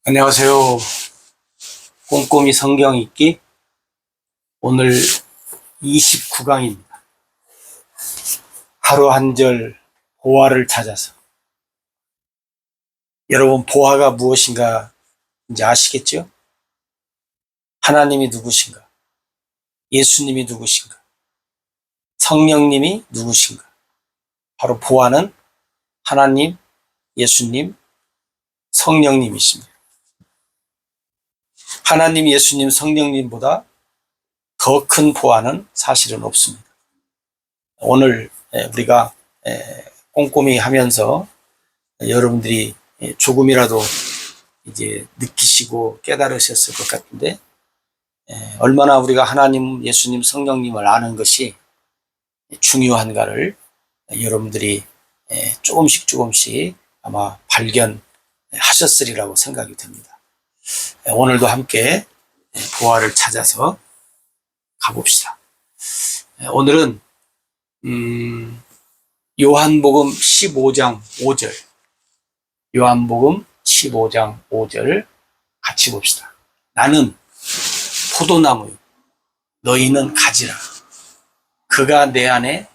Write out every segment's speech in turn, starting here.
안녕하세요. 꼼꼼히 성경 읽기 오늘 29강입니다. 하루 한 절 보화를 찾아서. 여러분, 보화가 무엇인가 이제 아시겠죠? 하나님이 누구신가? 예수님이 누구신가? 성령님이 누구신가? 바로 보화는 하나님, 예수님, 성령님이십니다. 하나님, 예수님, 성령님보다 더 큰 보화는 사실은 없습니다. 오늘 우리가 꼼꼼히 하면서 여러분들이 조금이라도 이제 느끼시고 깨달으셨을 것 같은데, 얼마나 우리가 하나님, 예수님, 성령님을 아는 것이 중요한가를 여러분들이 조금씩 아마 발견하셨으리라고 생각이 듭니다. 오늘도 함께 보화를 찾아서 가봅시다. 오늘은 요한복음 15장 5절, 요한복음 15장 5절 같이 봅시다. 나는 포도나무요, 너희는 가지라. 그가 내 안에,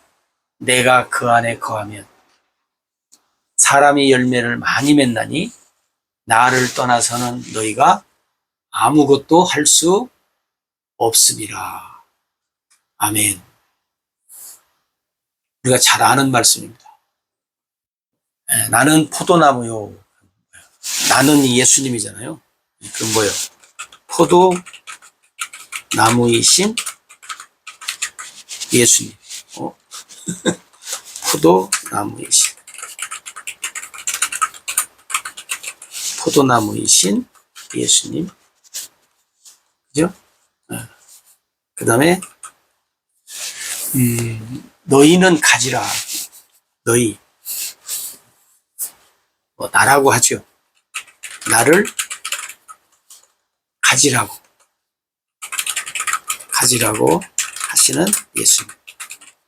내가 그 안에 거하면 사람이 열매를 많이 맺나니 나를 떠나서는 너희가 아무것도 할 수 없음이라. 아멘. 우리가 잘 아는 말씀입니다. 나는 포도나무요. 나는 예수님이잖아요. 그럼 뭐예요? 포도나무이신 예수님. 포도나무이신 예수님. 그죠? 그 다음에, 너희는 가지라. 너희. 나라고 하죠. 나를 가지라고 하시는 예수님.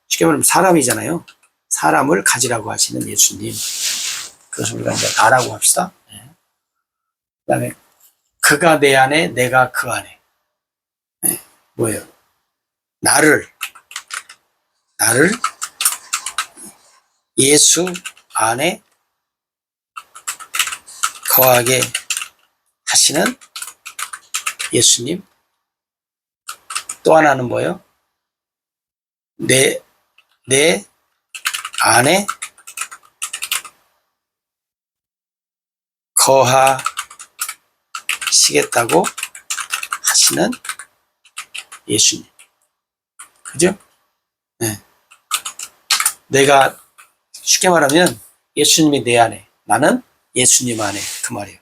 쉽게 말하면 사람이잖아요. 사람을 가지라고 하시는 예수님. 그것을 우리가 이제 나라고 합시다. 그 다음에, 그가 내 안에, 내가 그 안에. 뭐예요? 나를 예수 안에 거하게 하시는 예수님. 또 하나는 뭐예요? 내 안에 거하시겠다고 하시는 예수님. 그죠? 네. 내가 쉽게 말하면 예수님이 내 안에, 나는 예수님 안에, 그 말이에요.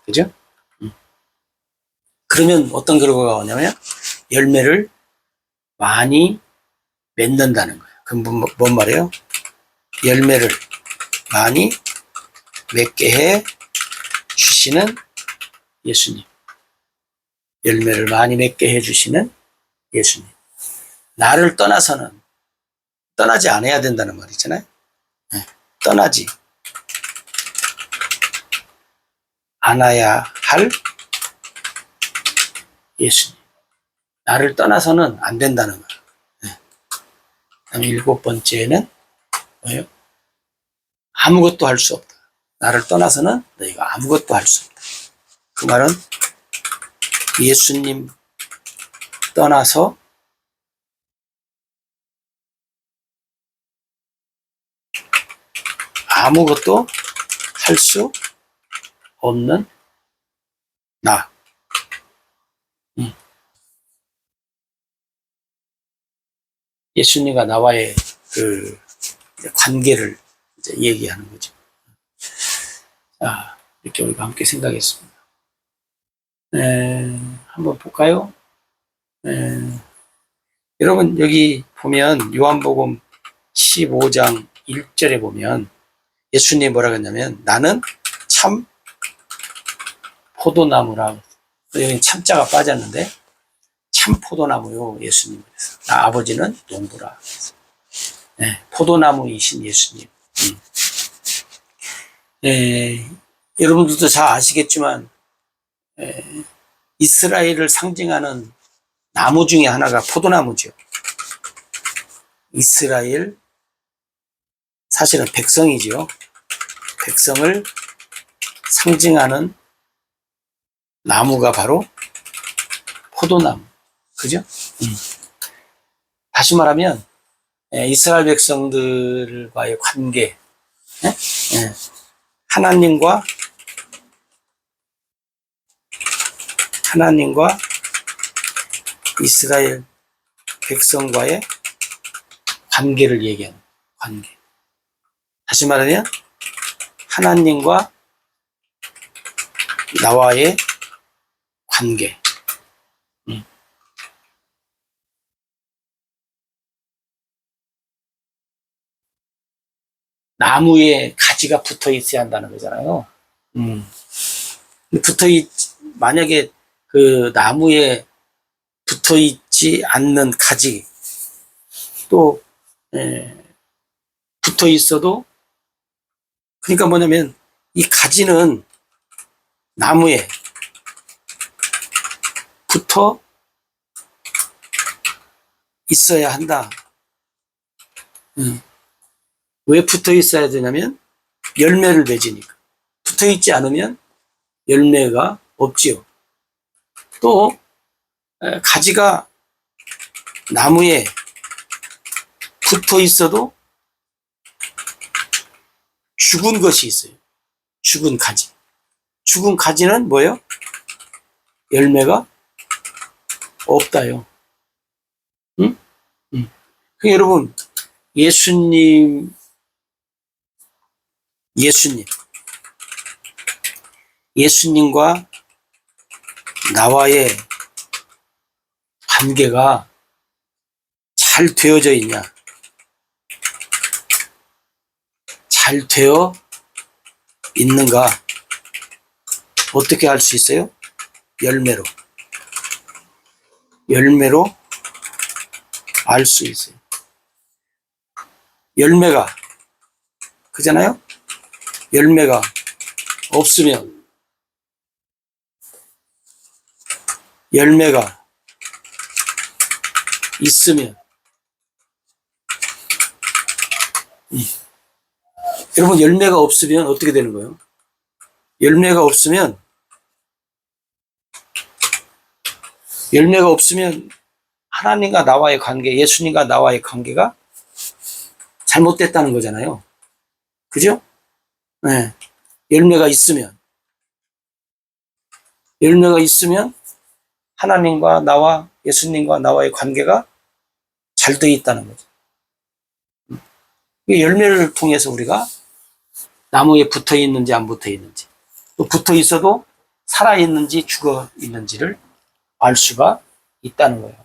그죠? 그러면 어떤 결과가 오냐면 열매를 많이 맺는다는 거예요. 그럼 뭔 말이에요? 열매를 많이 맺게 해 주시는 예수님. 열매를 많이 맺게 해 주시는 예수님. 나를 떠나서는 떠나지 않아야 된다는 말이잖아요. 떠나지 않아야 할 예수님. 나를 떠나서는 안 된다는 거예요. 그다음에 7번째는 뭐예요? 아무것도 할 수 없다. 나를 떠나서는 너희가 아무것도 할 수 없다. 그 말은 예수님 떠나서 아무것도 할 수 없는 나. 예수님과 나와의 그 관계를 이제 얘기하는 거죠. 자, 이렇게 우리가 함께 생각했습니다. 한번 볼까요? 여러분, 여기 보면 요한복음 15장 1절에 보면 예수님이 뭐라고 했냐면 나는 참 포도나무라. 여기 참자가 빠졌는데 참 포도나무요, 예수님. 아버지는 농부라. 포도나무이신 예수님. 여러분들도 잘 아시겠지만 이스라엘을 상징하는 나무 중에 하나가 포도나무죠. 이스라엘, 사실은 백성이죠. 백성을 상징하는 나무가 바로 포도나무. 그죠? 다시 말하면, 이스라엘 백성들과의 관계, 하나님과 이스라엘 백성과의 관계를 얘기하는 관계. 다시 말하면 하나님과 나와의 관계. 나무에 가지가 붙어 있어야 한다는 거잖아요. 만약에 그 나무에 붙어 있지 않는 가지, 또 붙어 있어도, 그러니까 뭐냐면 이 가지는 나무에 붙어 있어야 한다. 왜 붙어 있어야 되냐면 열매를 맺으니까. 붙어 있지 않으면 열매가 없지요. 또 가지가 나무에 붙어 있어도 죽은 것이 있어요. 죽은 가지. 죽은 가지는 뭐예요? 열매가 없다요. 응? 그러니까 여러분, 예수님과 나와의 관계가 잘 되어져 있냐? 잘 되어 있는가? 어떻게 알 수 있어요? 열매로 알 수 있어요. 열매가, 그잖아요? 열매가 없으면, 열매가 있으면, 여러분, 열매가 없으면 어떻게 되는 거예요? 열매가 없으면 하나님과 나와의 관계, 예수님과 나와의 관계가 잘못됐다는 거잖아요. 그죠? 네. 열매가 있으면 하나님과 나와, 예수님과 나와의 관계가 잘 되어 있다는 거죠. 열매를 통해서 우리가 나무에 붙어 있는지 안 붙어 있는지, 또 붙어 있어도 살아 있는지 죽어 있는지를 알 수가 있다는 거예요.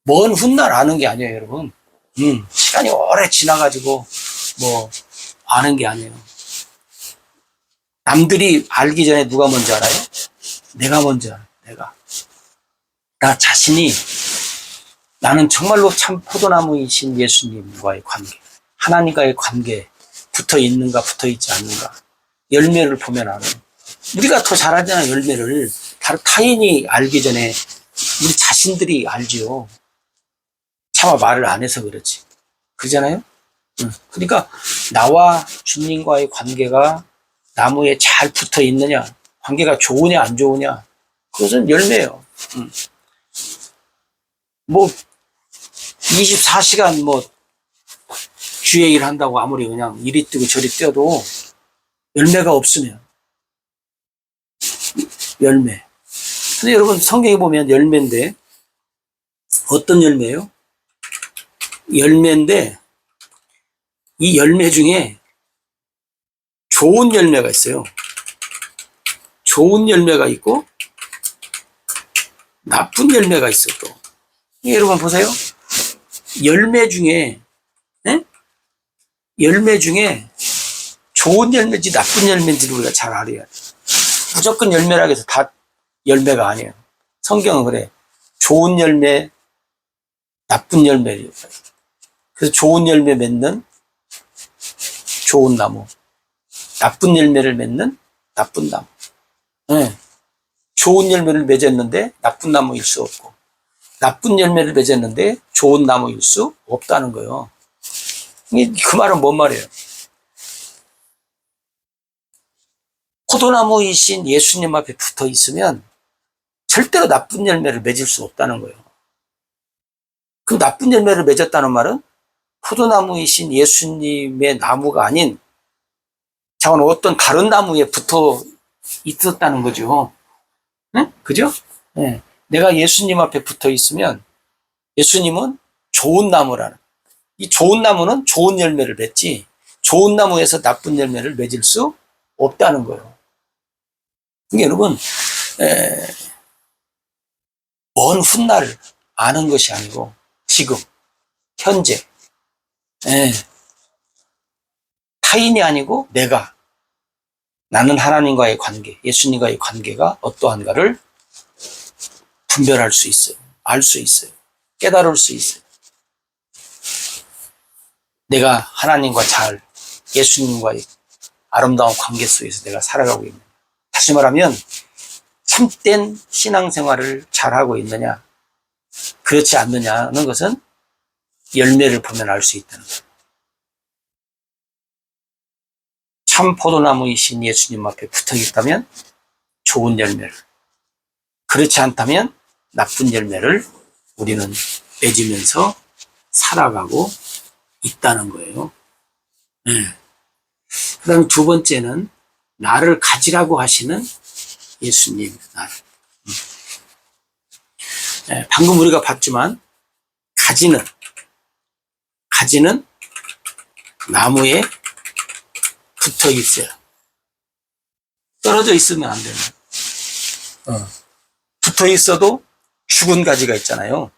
먼 훗날 아는 게 아니에요, 여러분. 시간이 오래 지나가지고 뭐 아는 게 아니에요. 남들이 알기 전에 누가 먼저 알아요? 내가 먼저 알아요. 나 자신이, 나는 정말로 참 포도나무이신 예수님과의 관계, 하나님과의 관계, 붙어 있는가 붙어 있지 않는가, 열매를 보면 알아요. 우리가 더 잘하잖아요. 열매를 다른 타인이 알기 전에 우리 자신들이 알지요. 차마 말을 안 해서 그렇지. 그러잖아요. 그러니까 나와 주님과의 관계가 나무에 잘 붙어 있느냐, 관계가 좋으냐 안 좋으냐, 그것은 열매예요. 뭐 24시간 뭐 주의 일 한다고 아무리 그냥 이리 뛰고 저리 뛰어도 열매가 없으면, 열매. 근데 여러분, 성경에 보면 열매인데 어떤 열매예요? 열매인데 이 열매 중에 좋은 열매가 있어요. 좋은 열매가 있고 나쁜 열매가 있어. 또 여러분 보세요. 열매 중에 좋은 열매인지 나쁜 열매인지를 우리가 잘 알아야 돼. 무조건 열매라고 해서 다 열매가 아니에요. 성경은 그래. 좋은 열매, 나쁜 열매. 그래서 좋은 열매 맺는 좋은 나무, 나쁜 열매를 맺는 나쁜 나무. 네. 좋은 열매를 맺었는데 나쁜 나무일 수 없고, 나쁜 열매를 맺었는데 좋은 나무일 수 없다는 거예요. 그 말은 뭔 말이에요? 포도나무이신 예수님 앞에 붙어 있으면 절대로 나쁜 열매를 맺을 수 없다는 거예요. 그 나쁜 열매를 맺었다는 말은 포도나무이신 예수님의 나무가 아닌 자원 어떤 다른 나무에 붙어 있었다는 거죠. 네? 그죠? 네. 내가 예수님 앞에 붙어 있으면 예수님은 좋은 나무라는, 이 좋은 나무는 좋은 열매를 맺지 좋은 나무에서 나쁜 열매를 맺을 수 없다는 거예요. 그러니까 여러분, 먼 훗날을 아는 것이 아니고 지금 현재, 타인이 아니고 나는 하나님과의 관계, 예수님과의 관계가 어떠한가를 분별할 수 있어요. 알 수 있어요. 깨달을 수 있어요. 내가 하나님과 잘, 예수님과의 아름다운 관계 속에서 내가 살아가고 있느냐. 다시 말하면 참된 신앙생활을 잘하고 있느냐, 그렇지 않느냐는 것은 열매를 보면 알 수 있다는 거예요. 참 포도나무이신 예수님 앞에 붙어 있다면 좋은 열매를, 그렇지 않다면 나쁜 열매를 우리는 맺으면서 살아가고 있다는 거예요. 네. 그 다음에 두 번째는 나를 가지라고 하시는 예수님. 네, 방금 우리가 봤지만 가지는 나무에 붙어 있어요. 떨어져 있으면 안 되는. 붙어 있어도 죽은 가지가 있잖아요.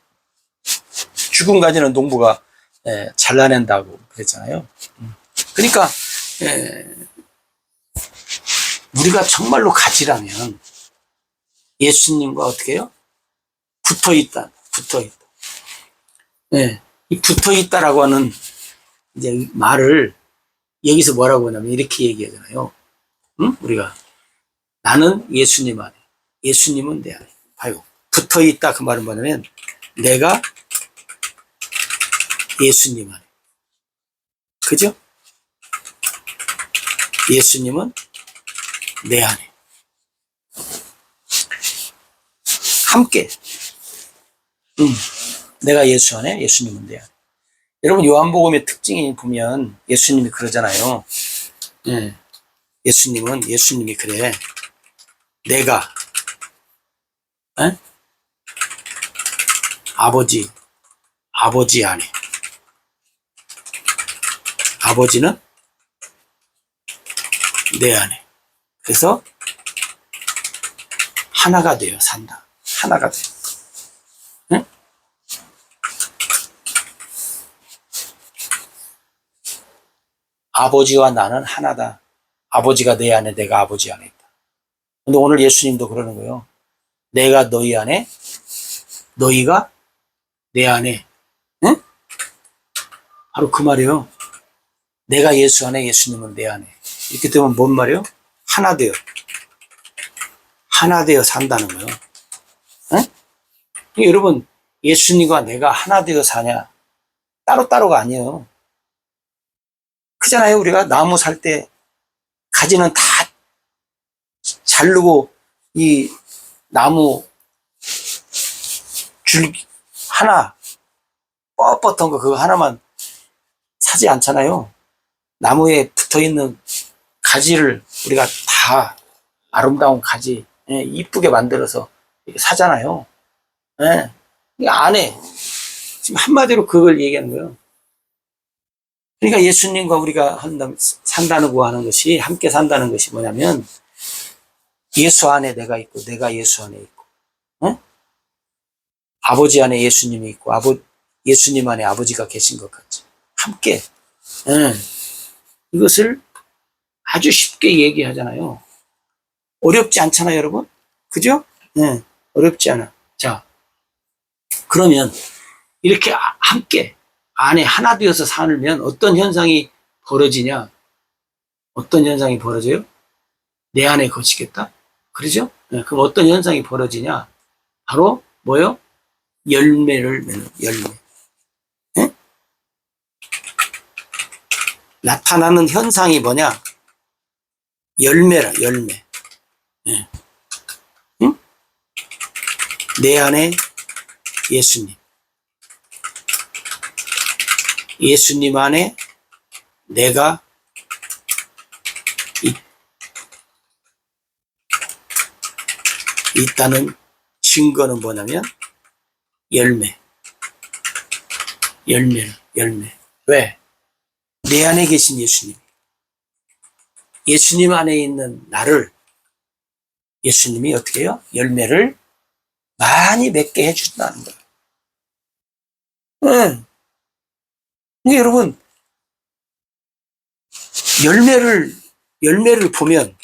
죽은 가지는 농부가 잘라낸다고 그랬잖아요. 그러니까 우리가 정말로 가지라면 예수님과 어떻게 해요? 붙어 있다. 이 붙어 있다라고 하는 이제 말을 여기서 뭐라고 하냐면 이렇게 얘기하잖아요. 우리가 나는 예수님 안에, 예수님은 내 안에. 봐요. 붙어 있다 그 말은 뭐냐면 내가 예수님 안에. 그죠? 예수님은 내 안에. 함께. 내가 예수 안에, 예수님은 내 안에. 여러분 요한복음의 특징이 보면 예수님이 그러잖아요. 예수님이 그래. 내가 아버지 안에. 아버지는 내 안에. 그래서 하나가 되어 산다. 하나가 돼요. 아버지와 나는 하나다. 아버지가 내 안에, 내가 아버지 안에 있다. 근데 오늘 예수님도 그러는 거예요. 내가 너희 안에, 너희가 내 안에. 응? 바로 그 말이에요. 내가 예수 안에, 예수님은 내 안에. 이렇게 되면 뭔 말이에요? 하나 되어 산다는 거예요. 응? 여러분, 예수님과 내가 하나 되어 사냐? 따로따로가 아니에요. 그잖아요. 우리가 나무 살 때 가지는 다 자르고 이 나무 줄 하나 뻣뻣한 거 그거 하나만 사지 않잖아요. 나무에 붙어있는 가지를 우리가 다 아름다운 가지 이쁘게 만들어서 사잖아요. 이 안에 지금 한마디로 그걸 얘기하는 거예요. 그러니까 예수님과 우리가 산다고 하는 것이, 함께 산다는 것이 뭐냐면 예수 안에 내가 있고 내가 예수 안에 있고, 아버지 안에 예수님이 있고 예수님 안에 아버지가 계신 것 같죠. 함께. 이것을 아주 쉽게 얘기하잖아요. 어렵지 않잖아요, 여러분. 그죠? 어렵지 않아. 자, 그러면 이렇게 함께 안에 하나 되어서 살면 어떤 현상이 벌어지냐? 어떤 현상이 벌어져요? 내 안에 거치겠다? 그러죠? 그럼 어떤 현상이 벌어지냐? 바로 뭐요? 열매를 맺는 열매. 예? 나타나는 현상이 뭐냐? 열매라, 열매. 예. 응? 내 안에 예수님. 예수님 안에 내가 있다는 증거는 뭐냐면 열매. 열매. 왜? 내 안에 계신 예수님. 예수님 안에 있는 나를 예수님이 어떻게 해요? 열매를 많이 맺게 해준다는 거예요. 응. 근데 여러분, 열매를 보면,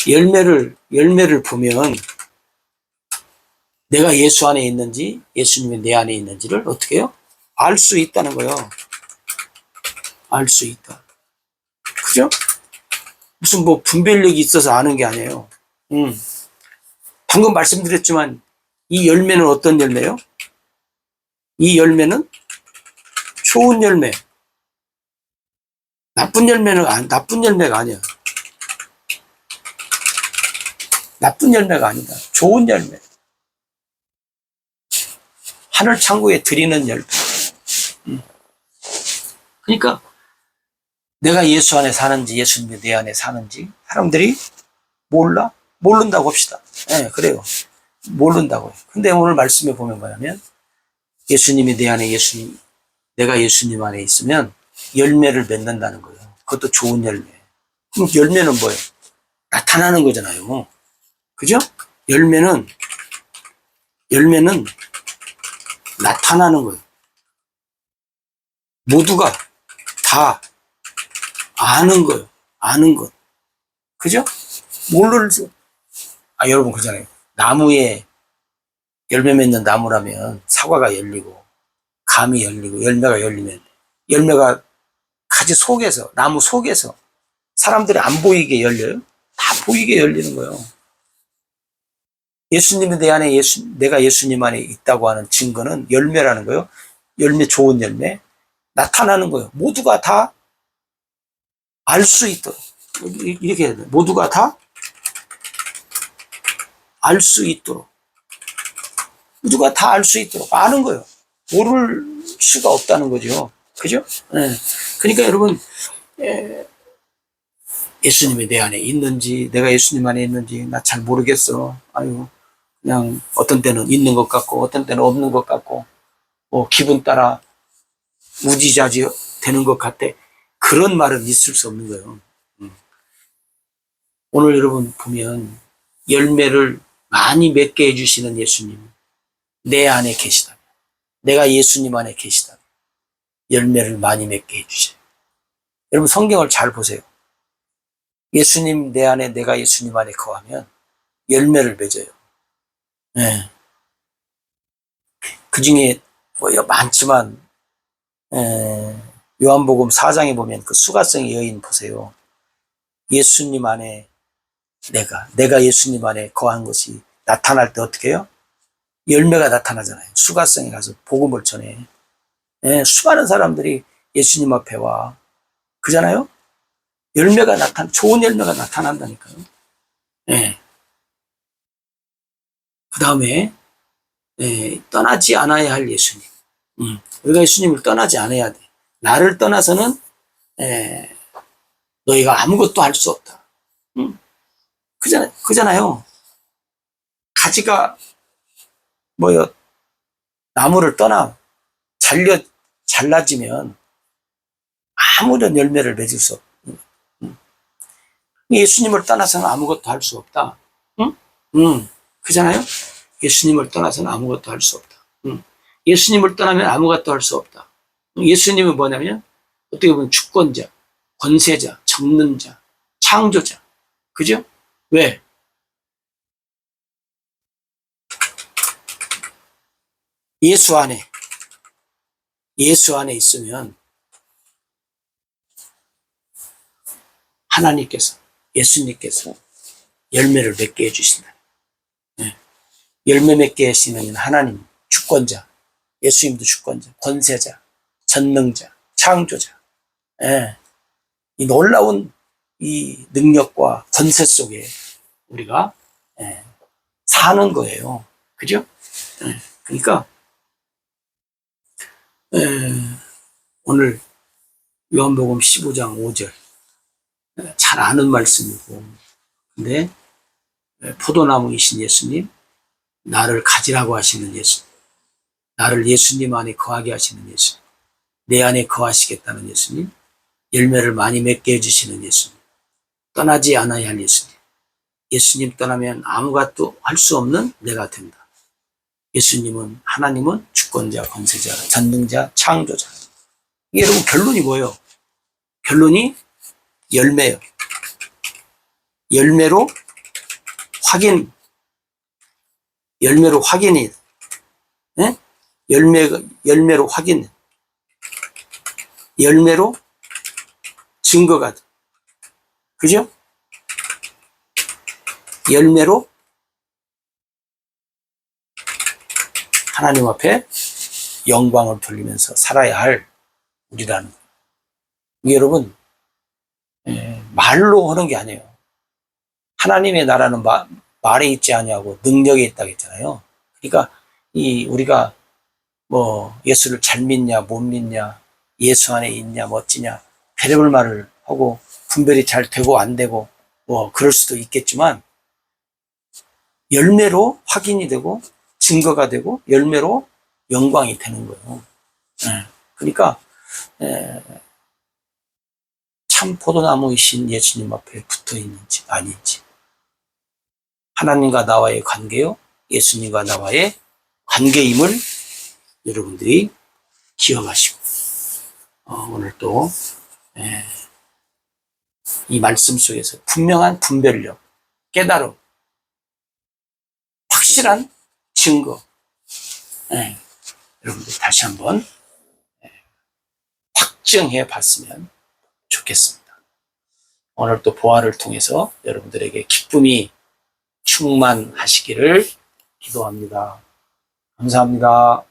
열매를 보면, 내가 예수 안에 있는지, 예수님이 내 안에 있는지를 어떻게 해요? 알 수 있다는 거예요. 알 수 있다. 그죠? 무슨 뭐 분별력이 있어서 아는 게 아니에요. 방금 말씀드렸지만, 이 열매는 어떤 열매요? 이 열매는 좋은 열매. 나쁜 열매가 아니야. 나쁜 열매가 아니다. 좋은 열매. 하늘 창고에 드리는 열매. 그러니까 내가 예수 안에 사는지 예수님이 내 안에 사는지 사람들이 몰라? 모른다고 합시다. 네, 그래요. 모른다고요. 근데 오늘 말씀에 보면 뭐냐면 예수님이 내 안에 내가 예수님 안에 있으면 열매를 맺는다는 거예요. 그것도 좋은 열매. 그럼 열매는 뭐예요? 나타나는 거잖아요. 그죠? 열매는 나타나는 거예요. 모두가 다 아는 거예요. 아는 것. 그죠? 여러분 그잖아요. 나무에 열매 맺는 나무라면 사과가 열리고 감이 열리고 열매가 열리면 열매가 가지 속에서 나무 속에서 사람들이 안 보이게 열려요? 다 보이게 열리는 거예요. 예수님이 내 안에 내가 예수님 안에 있다고 하는 증거는 열매라는 거예요. 열매 좋은 열매 나타나는 거예요. 모두가 다 알 수 있도록 이렇게 해야 돼요. 모두가 다 알 수 있도록 모두가 다 알 수 있도록 아는 거예요. 모를 수가 없다는 거죠. 그죠? 네. 그러니까 여러분 예수님이 내 안에 있는지 내가 예수님 안에 있는지 나 잘 모르겠어. 그냥 어떤 때는 있는 것 같고 어떤 때는 없는 것 같고 기분 따라 우지자지 되는 것 같아. 그런 말은 있을 수 없는 거예요. 오늘 여러분 보면 열매를 많이 맺게 해주시는 예수님 내 안에 계시다. 내가 예수님 안에 계시다. 열매를 많이 맺게 해주셔요. 여러분 성경을 잘 보세요. 예수님 내 안에 내가 예수님 안에 거하면 열매를 맺어요. 네. 그 중에 많지만 요한복음 4장에 보면 그 수가성의 여인 보세요. 예수님 안에 내가 예수님 안에 거한 것이 나타날 때 어떻게 해요? 열매가 나타나잖아요. 수가성에 가서 복음을 전해. 수많은 사람들이 예수님 앞에 와. 그잖아요? 좋은 열매가 나타난다니까요. 그 다음에, 떠나지 않아야 할 예수님. 우리가 예수님을 떠나지 않아야 돼. 나를 떠나서는, 너희가 아무것도 할 수 없다. 그잖아요. 가지가, 나무를 잘라지면 아무런 열매를 맺을 수 없다. 예수님을 떠나서는 아무것도 할 수 없다. 그잖아요? 예수님을 떠나서는 아무것도 할 수 없다. 예수님을 떠나면 아무것도 할 수 없다. 예수님은 뭐냐면, 어떻게 보면 주권자, 권세자, 적는 자, 창조자. 그죠? 왜? 예수 안에 있으면 하나님께서, 예수님께서 열매를 맺게 해주신다. 예. 열매 맺게 하시는 하나님, 주권자, 예수님도 주권자, 권세자, 전능자, 창조자. 예. 이 놀라운 이 능력과 권세 속에 우리가 사는 거예요. 그죠? 그러니까 오늘 요한복음 15장 5절 잘 아는 말씀이고, 근데 포도나무이신 예수님, 나를 가지라고 하시는 예수님, 나를 예수님 안에 거하게 하시는 예수님, 내 안에 거하시겠다는 예수님, 열매를 많이 맺게 해주시는 예수님, 떠나지 않아야 할 예수님, 예수님 떠나면 아무것도 할 수 없는 내가 된다. 예수님은, 하나님은 주권자, 권세자, 전능자, 창조자. 이게 여러분 결론이 뭐예요? 결론이 열매예요. 열매로 확인이, 예? 열매로 확인, 열매로 증거가 돼. 그죠? 열매로 하나님 앞에 영광을 돌리면서 살아야 할 우리라는 거예요. 이게 여러분, 말로 하는 게 아니에요. 하나님의 나라는 말에 있지 아니하고 능력에 있다고 했잖아요. 그러니까 우리가 뭐 예수를 잘 믿냐 못 믿냐, 예수 안에 있냐 멋지냐, 별의별 말을 하고 분별이 잘 되고 안 되고 뭐 그럴 수도 있겠지만, 열매로 확인이 되고 증거가 되고 열매로 영광이 되는 거예요. 그러니까 참 포도나무이신 예수님 앞에 붙어 있는지 아닌지, 하나님과 나와의 관계요, 예수님과 나와의 관계임을 여러분들이 기억하시고, 오늘 또 이 말씀 속에서 분명한 분별력, 깨달음, 확실한 증거, 여러분들 다시 한번 확증해 봤으면 좋겠습니다. 오늘 또 보화를 통해서 여러분들에게 기쁨이 충만하시기를 기도합니다. 감사합니다.